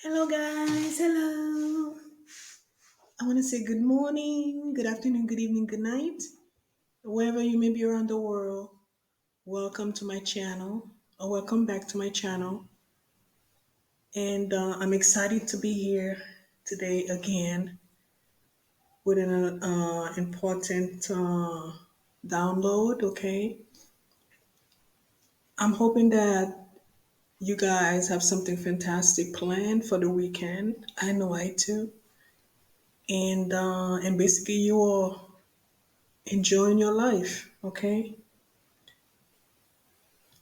Hello, guys. Hello. I want to say good morning, good afternoon, good evening, good night. Wherever you may be around the world, welcome to my channel, or welcome back to my channel. And I'm excited to be here today again with an important download. Okay. I'm hoping that you guys have something fantastic planned for the weekend. I know I do. And basically, you are enjoying your life. Okay.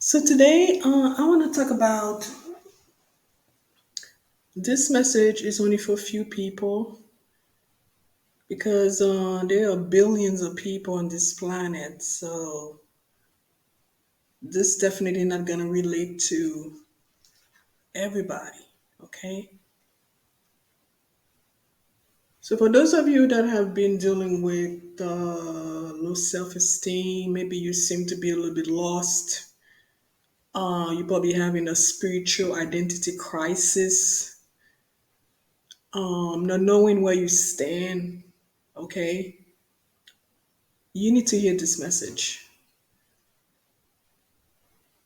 So today, I want to talk about this message is only for a few people because there are billions of people on this planet. So this definitely not gonna relate to everybody. Okay. So for those of you that have been dealing with low self-esteem, maybe you seem to be a little bit lost. You're probably having a spiritual identity crisis, not knowing where you stand. Okay, you need to hear this message.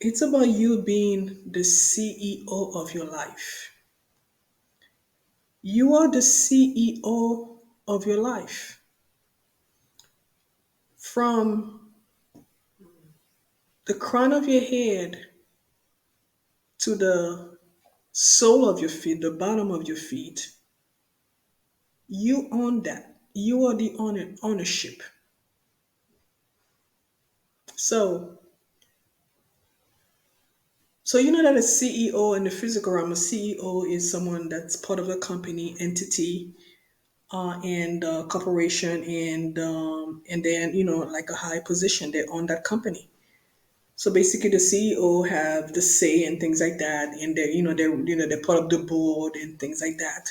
It's about you being the CEO of your life. You are the CEO of your life. From the crown of your head to the sole of your feet, the bottom of your feet, you own that. You are the ownership. So, so you know that a CEO in the physical realm, a CEO is someone that's part of a company entity and corporation, and then like a high position they own that company. So basically, the CEO have the say and things like that, and they're part of the board and things like that.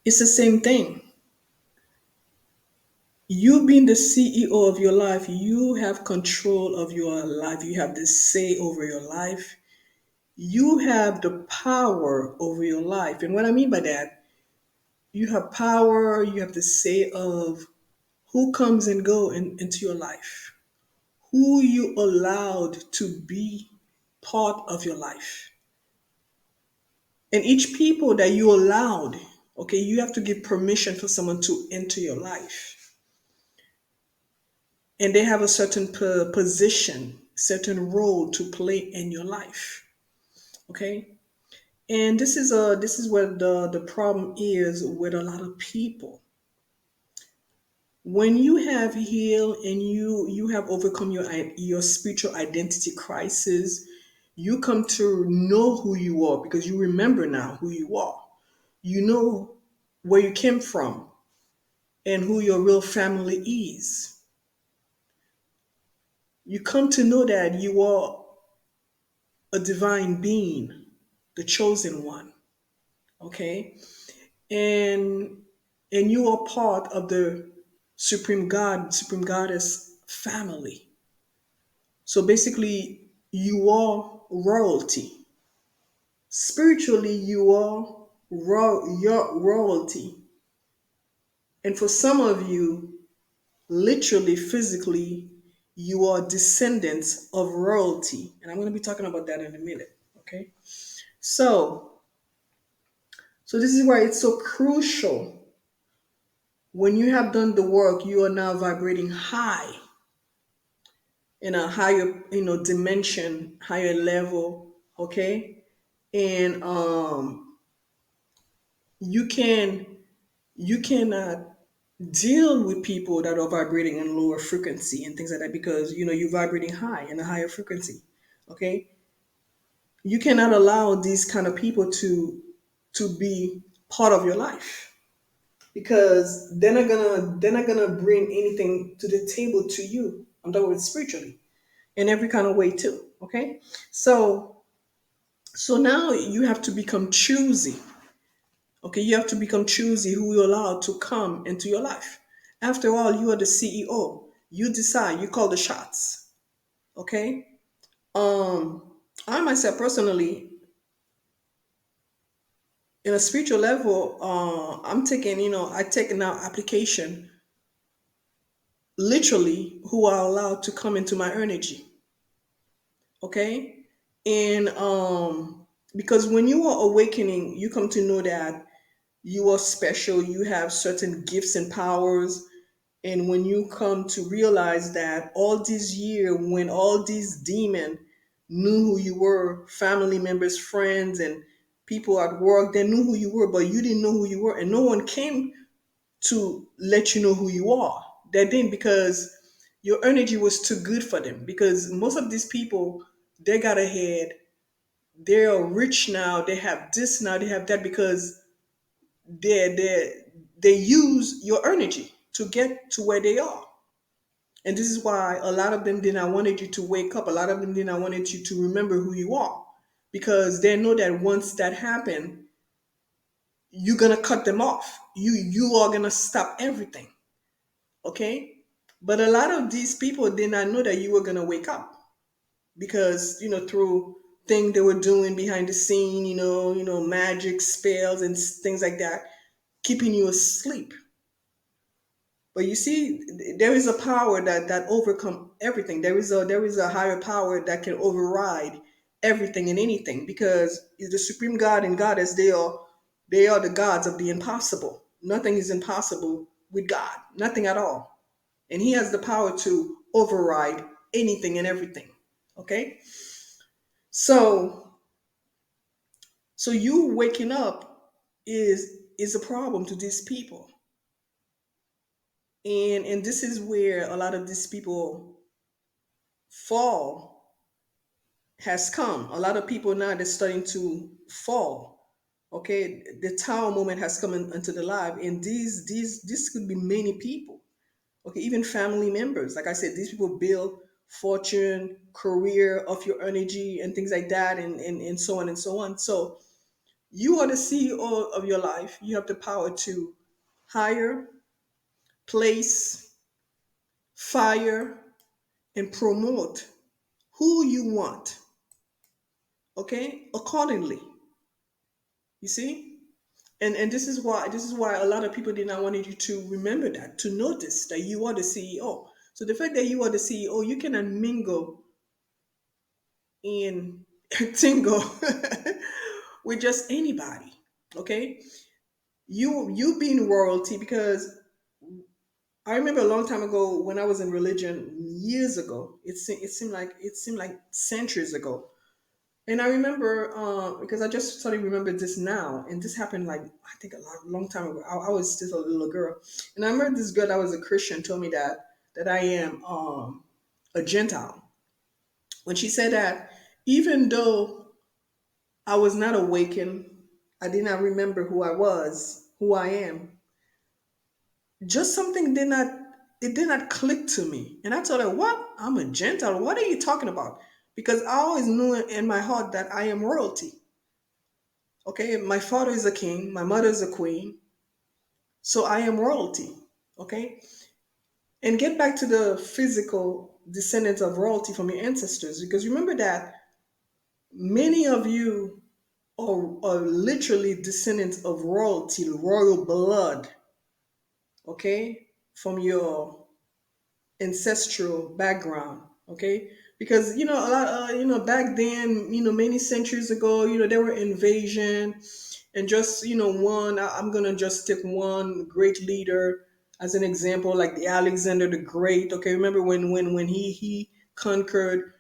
It's the same thing. You being the CEO of your life, you have control of your life. You have the say over your life. You have the power over your life. And what I mean by that, you have power. You have the say of who comes and go into your life, who you allowed to be part of your life, and each people that you allowed. Okay, you have to give permission for someone to enter your life, and they have a certain position, certain role to play in your life. Okay, and this is where the problem is with a lot of people. When you have healed and you have overcome your spiritual identity crisis, you come to know who you are because you remember now who you are. You know where you came from and who your real family is. You come to know that you are a divine being, the chosen one. Okay, and you are part of the supreme God, supreme goddess family. So basically, you are royalty. Spiritually, you are your royalty. And for some of you, literally, physically, you are descendants of royalty. And I'm going to be talking about that in a minute. Okay. So, so this is why it's so crucial. When you have done the work, you are now vibrating high in a higher, dimension, higher level. Okay. And you can you cannot deal with people that are vibrating in lower frequency and things like that because you're vibrating high in a higher frequency. Okay, you cannot allow these kind of people to be part of your life because they're not gonna bring anything to the table to you. I'm talking about spiritually in every kind of way too. Okay, so now you have to become choosy. Okay, you have to become choosy who you allow to come into your life. After all, you are the CEO. You decide, you call the shots. Okay? I myself personally, in a spiritual level, I'm taking, I take now application literally who are allowed to come into my energy. Okay. And because when you are awakening, you come to know that you are special, you have certain gifts and powers. And when you come to realize that all these years, when all these demons knew who you were, family members, friends, and people at work, they knew who you were, but you didn't know who you were, and no one came to let you know who you are. They didn't, because your energy was too good for them. Because most of these people, they got ahead, they are rich now, they have this now, they have that, because they use your energy to get to where they are. And this is why a lot of them did not wanted you to wake up. A lot of them did not wanted you to remember who you are, because they know that once that happened, you're gonna cut them off. You are gonna stop everything. Okay, but a lot of these people did not know that you were gonna wake up, because through things they were doing behind the scene, magic spells and things like that, keeping you asleep. But you see, there is a power that overcome everything. There is a higher power that can override everything and anything, because it's the supreme God and goddess. They are the gods of the impossible. Nothing is impossible with God. Nothing at all. And He has the power to override anything and everything. Okay, so you waking up is a problem to these people, and this is where a lot of these people fall has come. A lot of people now, they're starting to fall. Okay, the tower moment has come into the life, and these this could be many people. Okay, even family members. Like I said, these people build fortune, career of your energy, and things like that, and so on and so on. So you are the CEO of your life. You have the power to hire, place, fire, and promote who you want. Okay, accordingly. You see, and this is why a lot of people did not want you to remember that, to notice that you are the CEO. So the fact that you are the CEO, you cannot mingle in tingle with just anybody. Okay, you being royalty, because I remember a long time ago when I was in religion years ago. It seemed like centuries ago. And I remember, because I just suddenly remembered this now, and this happened like I think long time ago. I was still a little girl, and I remember this girl that was a Christian told me that I am a Gentile. When she said that, even though I was not awakened, I did not remember who I was, who I am. Just something did not click to me, and I told her, "What? I'm a Gentile? What are you talking about?" Because I always knew in my heart that I am royalty. Okay, my father is a king, my mother is a queen, so I am royalty. Okay, and get back to the physical descendants of royalty from your ancestors, because remember that many of you are literally descendants of royalty, royal blood. Okay, from your ancestral background. Okay, because a lot, back then, many centuries ago, there were invasion, and just one. I'm gonna just take one great leader as an example, like the Alexander the Great. Okay, remember when he conquered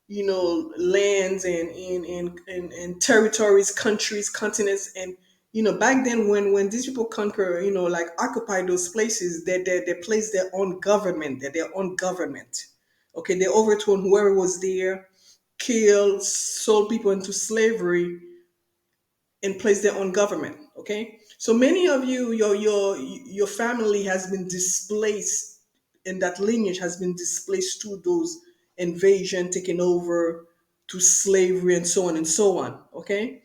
lands and territories, countries, continents, and back then when these people conquer, like occupy those places, they place their own government, their own government. Okay, they overthrown whoever was there, killed, sold people into slavery, and place their own government. Okay, so many of you, your family has been displaced, and that lineage has been displaced to those invasion, taking over, to slavery, and so on and so on. Okay,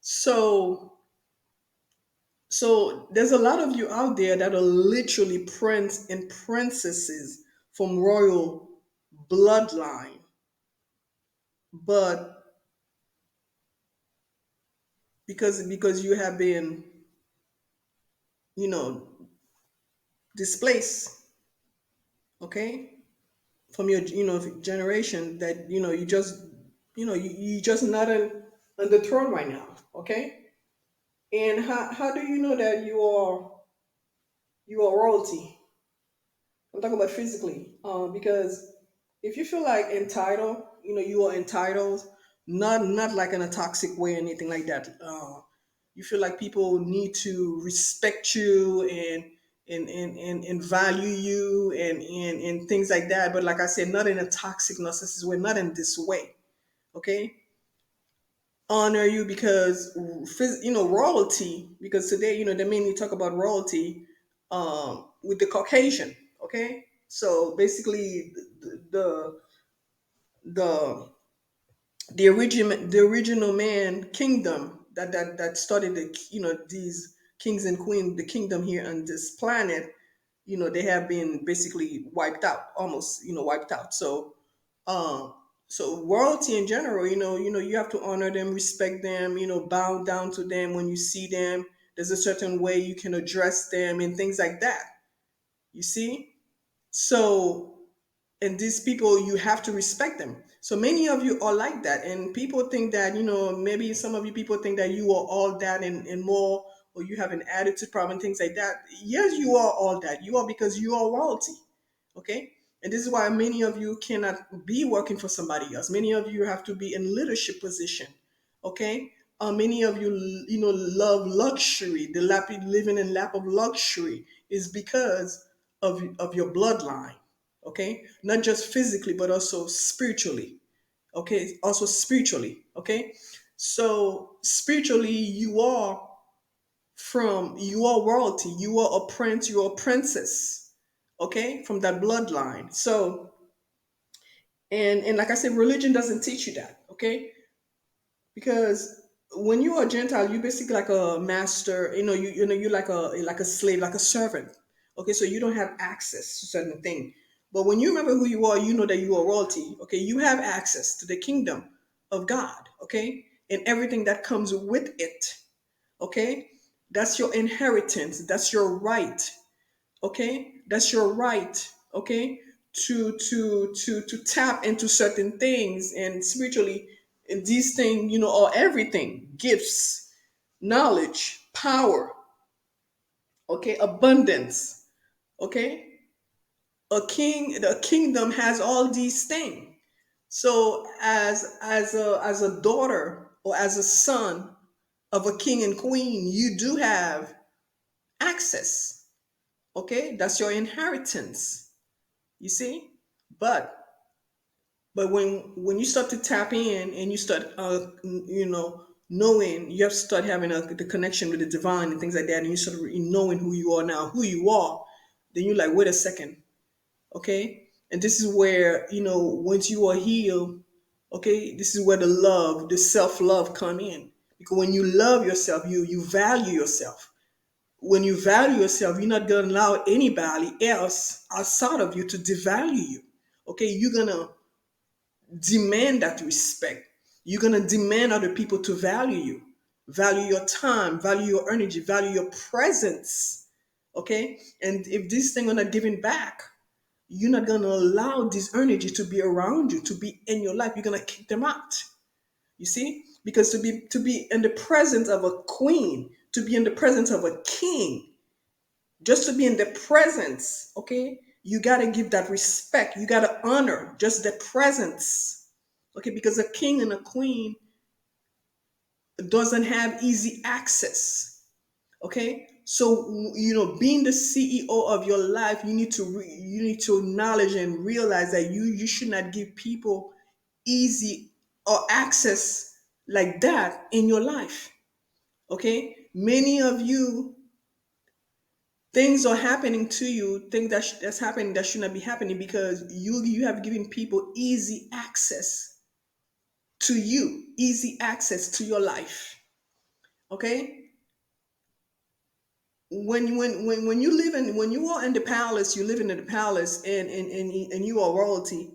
so there's a lot of you out there that are literally prince and princesses from royal bloodline, but because you have been, you know, displaced, okay, from your, generation, that you just, you just not on the throne right now, okay. And how do you know that you are royalty? I'm talking about physically, because if you feel like entitled, you are entitled, not like in a toxic way or anything like that. You feel like people need to respect you and value you and things like that. But like I said, not in a toxic narcissist way, not in this way. Okay, honor you because royalty. Because today, they mainly talk about royalty with the Caucasian. Okay, so basically the the original man kingdom that started these kings and queens, the kingdom here on this planet. They have been basically wiped out, almost wiped out. um so royalty in general, you have to honor them, respect them, bow down to them when you see them. There's a certain way you can address them and things like that, you see. So, and these people, you have to respect them. So many of you are like that, and people think that, maybe some of you people think that you are all that and more, or you have an attitude problem, things like that. Yes, you are all that. You are, because you are royalty. Okay. And this is why many of you cannot be working for somebody else. Many of you have to be in leadership position. Okay. Many of you, love luxury. The lap, living in lap of luxury is because of your bloodline. Okay, not just physically but also spiritually. Okay, also spiritually. Okay, so spiritually, you are royalty, you are a prince, you are a princess. Okay, from that bloodline. So, and like I said, religion doesn't teach you that. Okay, because when you are Gentile, you basically like a master. You're like a slave, like a servant. Okay, so you don't have access to certain things. But when you remember who you are, you know that you are royalty. Okay, you have access to the kingdom of God. Okay, and everything that comes with it. Okay, that's your inheritance. That's your right. Okay, that's your right. Okay, to tap into certain things, and spiritually, and these things, are everything: gifts, knowledge, power. Okay, abundance. Okay, the kingdom has all these things. So as a daughter or as a son of a king and queen, you do have access. Okay, that's your inheritance, you see. But but when you start to tap in and you start knowing, you have to start having the connection with the divine and things like that, and you start knowing who you are now, who you are. Then you're like, wait a second. Okay, and this is where, once you are healed, okay, this is where the self-love come in. Because when you love yourself, you value yourself. When you value yourself, you're not going to allow anybody else outside of you to devalue you. Okay, you're going to demand that respect. You're going to demand other people to value you, value your time, value your energy, value your presence. Okay, and if these things are not given back, you're not going to allow this energy to be around you, to be in your life. You're going to kick them out. You see, because to be in the presence of a queen, to be in the presence of a king, just to be in the presence, okay, you got to give that respect. You got to honor just the presence. Okay, because a king and a queen doesn't have easy access. Okay, so being the CEO of your life, you need to acknowledge and realize that you should not give people easy or access like that in your life. Okay, many of you, things are happening to you, things that's happening that should not be happening, because you have given people easy access to you, easy access to your life. Okay, when you live in, when you are in the palace, you live in the palace, and you are royalty.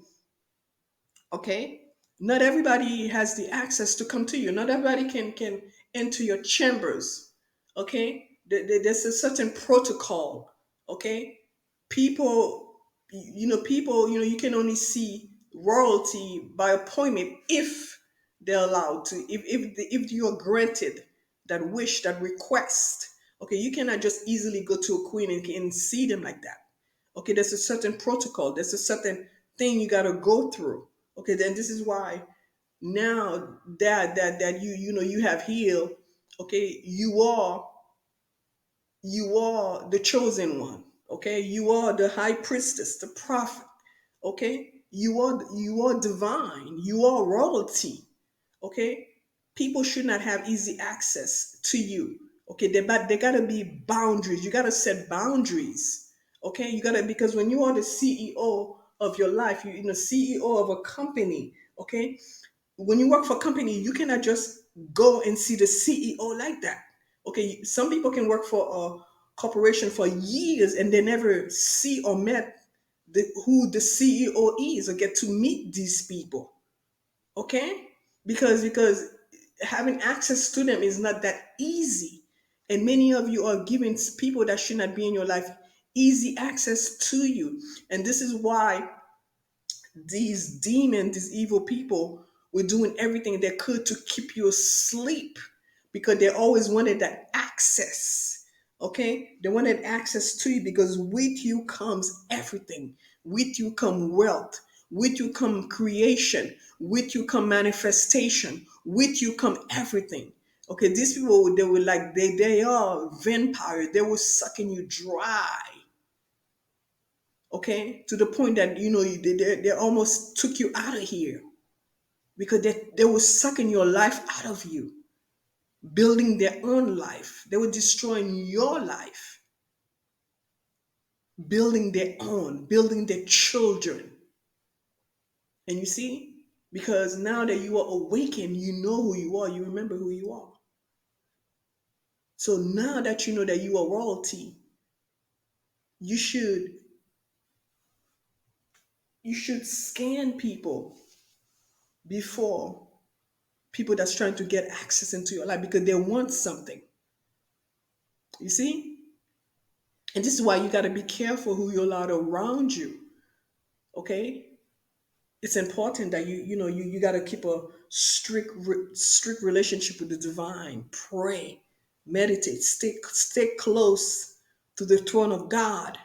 Okay, not everybody has the access to come to you. Not everybody can into your chambers. Okay, there's a certain protocol. Okay, people, people, you can only see royalty by appointment if they're allowed to, if you're granted that wish, that request. Okay, you cannot just easily go to a queen and see them like that. Okay, there's a certain protocol, there's a certain thing you got to go through. Okay, then this is why now that you have healed. Okay, you are the chosen one. Okay, you are the high priestess, the prophet. Okay, you are divine, you are royalty. Okay, people should not have easy access to you. Okay, but they gotta be boundaries, you gotta set boundaries. Okay, you gotta, because when you are the CEO of your life, you know, CEO of a company. Okay, when you work for a company, you cannot just go and see the CEO like that. Okay, some people can work for a corporation for years and they never see or met who the CEO is, or get to meet these people. Okay, because having access to them is not that easy, and many of you are giving people that should not be in your life easy access to you. And this is why these demons, these evil people, were doing everything they could to keep you asleep, because they always wanted that access. Okay? They wanted access to you because with you comes everything. With you come wealth. With you come creation. With you come manifestation. With you come everything. Okay, these people, they were like, they are vampires. They were sucking you dry. Okay, to the point that they almost took you out of here, because they were sucking your life out of you, building their own life. They were destroying your life, building their own, building their children. And you see, because now that you are awakened, you know who you are, you remember who you are. So now that you know that you are royalty, you should you should scan people before, people that's trying to get access into your life, because they want something. You see? And this is why you got to be careful who you allow around you. Okay? It's important that you got to keep a strict relationship with the divine. Pray, meditate, stay close to the throne of God.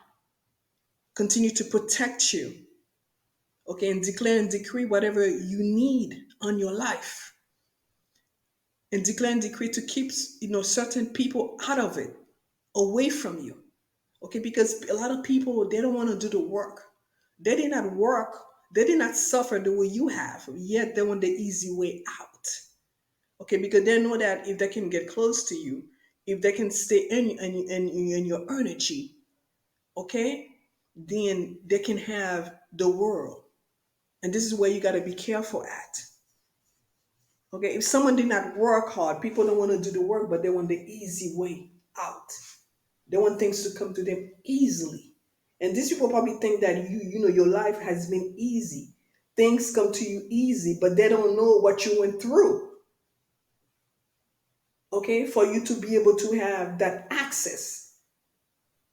Continue to protect you. Okay, and declare and decree whatever you need on your life, and declare and decree to keep certain people out of it, away from you. Okay, because a lot of people, they don't want to do the work. They did not work, they did not suffer the way you have, yet they want the easy way out. Okay, because they know that if they can get close to you, if they can stay in your energy, okay, then they can have the world. And this is where you got to be careful at. Okay, if someone did not work hard, people don't want to do the work, but they want the easy way out. They want things to come to them easily. And these people probably think that your life has been easy. Things come to you easy, but they don't know what you went through. Okay, for you to be able to have that access.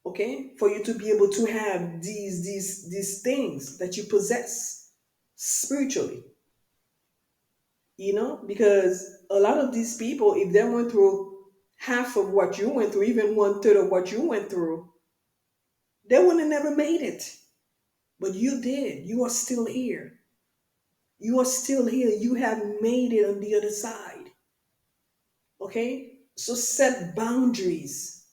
Okay, for you to be able to have these things that you possess spiritually. Because a lot of these people, if they went through half of what you went through, even one third of what you went through, they would have never made it. But you did. You are still here. You are still here. You have made it on the other side. Okay? So set boundaries.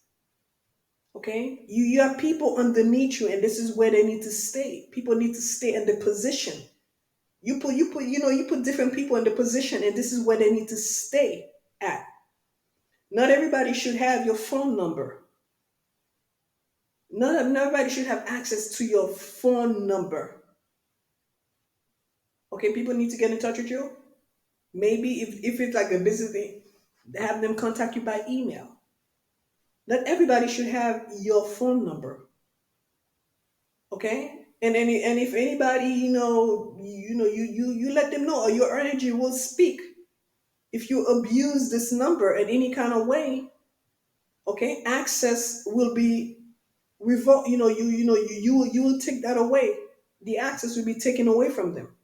Okay? You have people underneath you, and this is where they need to stay. People need to stay in the position. You put different people in the position, and this is where they need to stay at. Not everybody should have your phone number. Not everybody should have access to your phone number. Okay, people need to get in touch with you. Maybe if it's like a business thing, have them contact you by email. Not everybody should have your phone number. Okay? And if anybody, you let them know, or your energy will speak. If you abuse this number in any kind of way, okay, access will be revoked. You will take that away. The access will be taken away from them.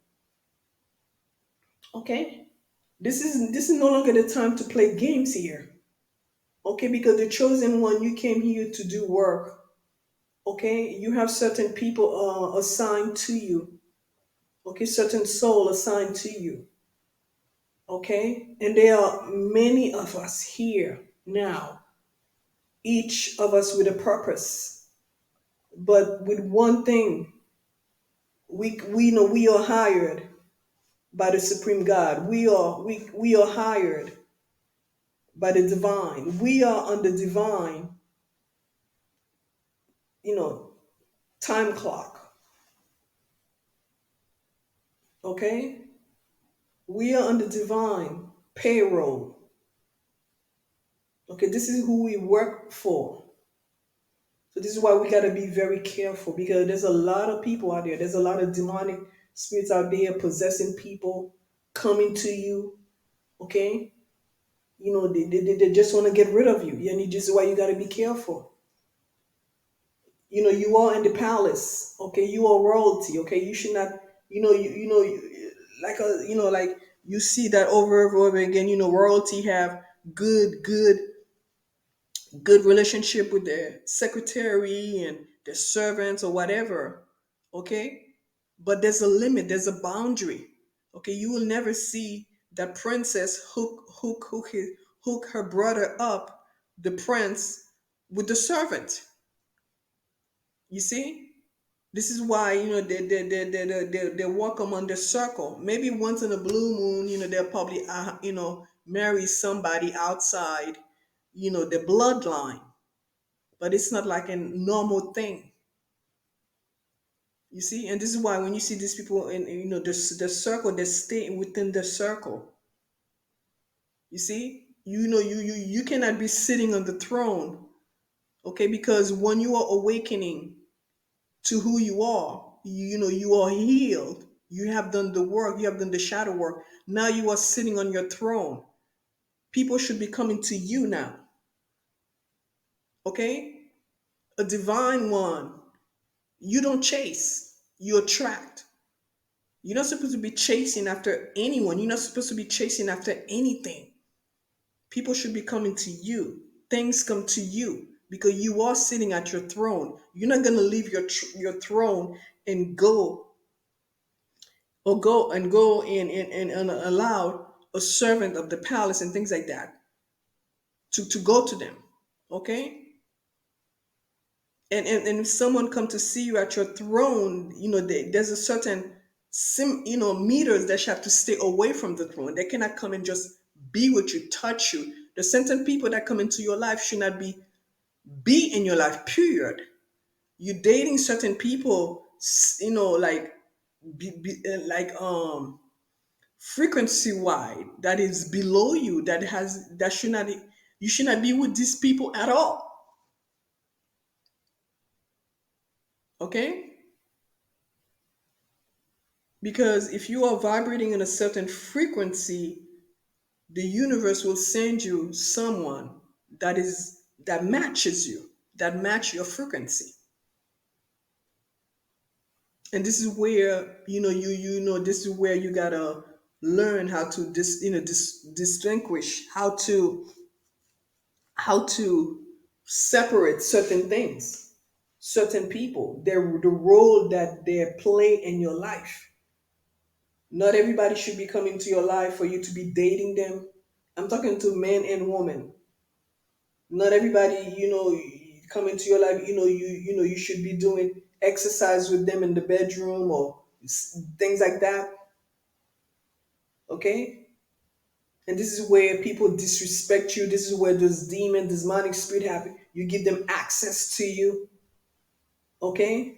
Okay, this is no longer the time to play games here. Okay, because the chosen one, you came here to do work. Okay, you have certain people assigned to you. Okay, certain soul assigned to you. Okay, and there are many of us here now, each of us with a purpose, but with one thing. We know we are hired by the supreme God. We are hired by the divine. We are on the divine, you know, time clock. Okay, we are on the divine payroll. Okay, this is who we work for. So this is why we gotta be very careful, because there's a lot of people out there. There's a lot of demonic spirits out there possessing people, coming to you. Okay, they just want to get rid of you. And this is why you gotta be careful. You are in the palace. Okay, you are royalty. Okay, you should not. Like like you see that over and over again. Royalty have good, good good relationship with their secretary and their servants or whatever. Okay, but there's a limit, there's a boundary. Okay, you will never see that princess hook her brother up, the prince, with the servant. You see, this is why they walk among the circle. Maybe once in a blue moon, they'll probably marry somebody outside the bloodline, but it's not like a normal thing. You see, and this is why when you see these people in the circle, they stay within the circle. You see, you cannot be sitting on the throne, okay? Because when you are awakening to who you are, you are healed. You have done the work. You have done the shadow work. Now you are sitting on your throne. People should be coming to you now, okay? A divine one. You don't chase. You attract. You're not supposed to be chasing after anyone. You're not supposed to be chasing after anything. People should be coming to you. Things come to you because you are sitting at your throne. You're not going to leave your throne and go and allow a servant of the palace and things like that to go to them. Okay? And if someone come to see you at your throne, there's a certain meters that you have to stay away from the throne. They cannot come and just be with you, touch you. The certain people that come into your life should not be in your life, period. You're dating certain people, like like frequency wide, that is below you, that should not, you should not be with these people at all. Okay, because if you are vibrating in a certain frequency, the universe will send you someone that matches you, that match your frequency. And this is where this is where you gotta learn how to distinguish, how to separate certain things, certain people, the role that they play in your life. Not everybody should be coming to your life for you to be dating them. I'm talking to men and women. Not everybody, come into your life, you should be doing exercise with them in the bedroom or things like that. Okay? And this is where people disrespect you. This is where those demon, demonic spirit have, you give them access to you. Okay?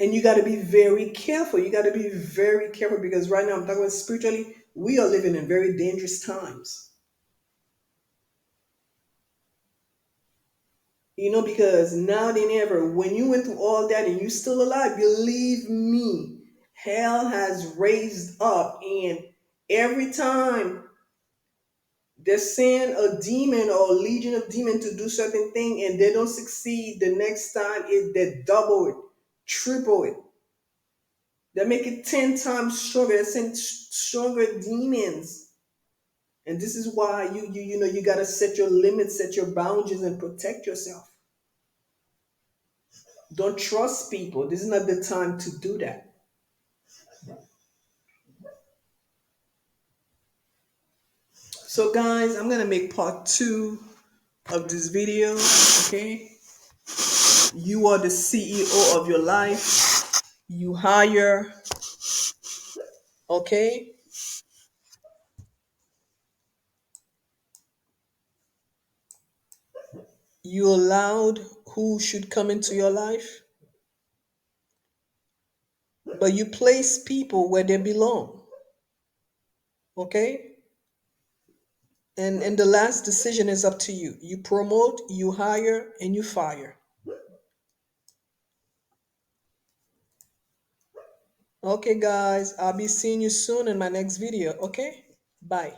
And you got to be very careful. You got to be very careful because right now I'm talking about spiritually, we are living in very dangerous times. Because now than ever, when you went through all that and you still alive, believe me, hell has raised up. And every time, They send a demon or a legion of demon to do certain thing and they don't succeed. The next time they double it, triple it. They make it 10 times stronger. They send stronger demons. And this is why you gotta set your limits, set your boundaries, and protect yourself. Don't trust people. This is not the time to do that. So guys, I'm gonna make part two of this video. Okay. You are the CEO of your life. You hire, okay? You allowed who should come into your life, but you place people where they belong, okay? And the last decision is up to you. You promote, you hire, and you fire. Okay, guys, I'll be seeing you soon in my next video, okay? Bye.